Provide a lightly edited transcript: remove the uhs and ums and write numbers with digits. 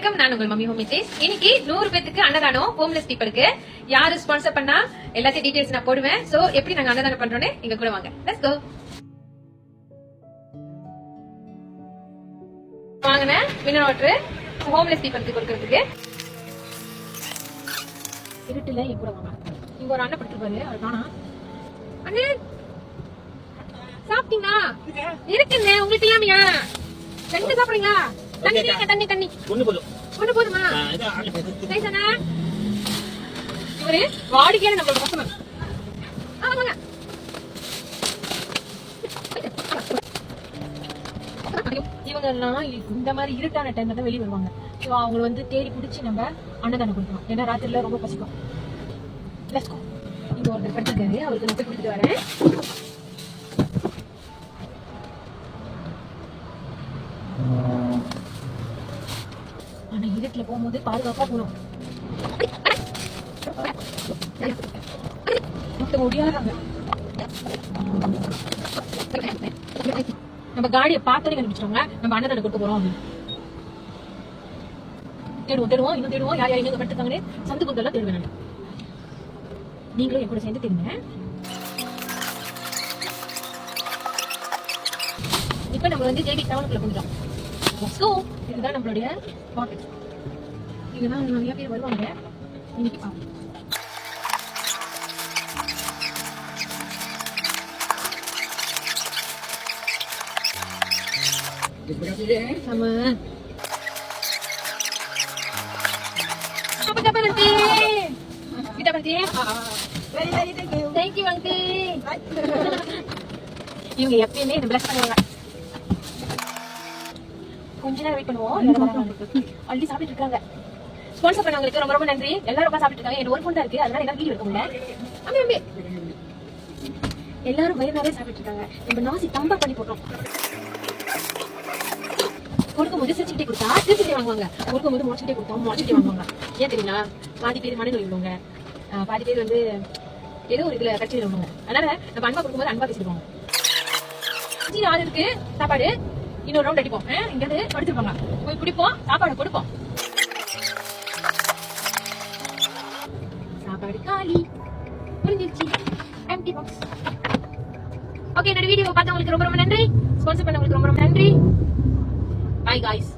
வணக்கம், நான் உங்கள் மம்மி ஹோம் மிச்சேஸ். இன்னைக்கு 100 பேருக்கு அன்னதானம் ஹோம்லெஸ் பீப்பிளுக்கு யாரு ஸ்பான்சர் பண்ணா எல்லாத்தையும் டீடைல்ஸ் நான் போடுவேன். சோ எப்படி நாங்க அன்னதானம் பண்றோம்னு எங்க கூட வாங்க. Let's go. வாங்கண்ணே, மினரல் வாட்டர் ஹோம்லெஸ் பீப்பிளுக்கு கொடுக்கறதுக்கு. இருட்டுல என் கூட வாங்க. இங்க ஒரு அண்ணன் படுத்துருப்பாரு, அவர் காணா. அண்ணே சாப்பிட்டீங்களா? இருக்குண்ணே, உங்களுக்கு இல்லாமையா? ரெண்டு சாப்பிடுறீங்களா? தண்ணி தண்ணி தண்ணி ஒண்ணு போதுமா? இவரு வாடிக்கையான நம்மளோட கஸ்டமர். ஆமாங்க, இவங்க எல்லாம் இந்த மாதிரி இருட்டான டைம்ல தான் வெளியே வருவாங்க. ஸோ அவங்க வந்து தேடி பிடிச்சி நம்ம அன்னதானம் கொடுக்கணும். ஏன்னா ராத்திரில ரொம்ப பசிக்கும். Let's go. இங்க ஒருத்தர் படுத்திருக்காரு, அவருக்கு நான் போய் கொடுத்துட்டு வரேன். ஆனா இருட்டுல போகும்போது பாதுகாப்பா போகணும். முடியாதாங்க. நம்ம காடியை பார்த்தோன்னே கண்டுபிடிச்சிட்டோங்க நம்ம அண்ணன் கொடுக்க போறோம் அப்படின்னு. தேடுவோம் இன்னும் தேடுவோம். யார் எங்க படுத்துக்காங்கன்னு சந்து குந்தெல்லாம் தேடுவேன் நான். நீங்களும் என் கூட சேர்ந்து தேடுங்க. இப்ப நம்ம வந்து ஜேபி டவுனுக்குள்ள போயிட்டோம். இதுதான் நம்மளுடைய பாக்கெட். இதுதான் நிறைய பேர் வருவாங்க. இன்னைக்கு இவங்க எப்பயுமே இந்த பிளஸ் பண்ணுவாங்க. கொஞ்ச நேரம் வெயிட் பண்ணுவோம். ஆல்ரெடி சாப்பிட்டு இருக்காங்க. ஸ்பான்சர் பண்ணவங்களுக்கு ரொம்ப ரொம்ப நன்றி. எல்லாரும் உட்காந்து சாப்பிட்டு இருக்காங்க. ஒரு ஃபோன் தான் இருக்கு, அதனால எல்லாம் வீடியோ எடுக்க முடியல. எல்லாரும் வயிறாவே சாப்பிட்டு இருக்காங்க. நம்ம நாசி தம்பா பண்ணி போட்டோம். கொடுக்கும்போது சிரிச்சுட்டே கொடுத்தா சிரிச்சுட்டே வாங்குவாங்க. கொடுக்கும்போது முளைச்சுட்டே கொடுத்தோம் முளைச்சுட்டே வாங்குவாங்க. ஏன் தெரியுங்களா? பாதி பேர் மனநோய் உள்ளவங்க, பாதி பேர் வந்து ஏதோ ஒரு இதுல கட்சியில் உள்ளவங்க. அதனால நம்ம அன்பா கொடுக்கும்போது அன்பா பேசிடுவாங்க. ஆள் இருக்கு சாப்பாடு. இன்னொரு ரவுண்ட் அடிப்போம். இங்க இருந்து படுத்துருப்பாங்க, போய் குடிப்போம், சாப்பாடு கொடுப்போம். சாப்பாடு காலி புரிஞ்சிருச்சு. Empty box. ஓகே, என்னோட வீடியோ பார்த்தவங்களுக்கு ரொம்ப ரொம்ப நன்றி. ஸ்பான்சர் பண்ணவங்களுக்கு ரொம்ப ரொம்ப நன்றி. Bye guys.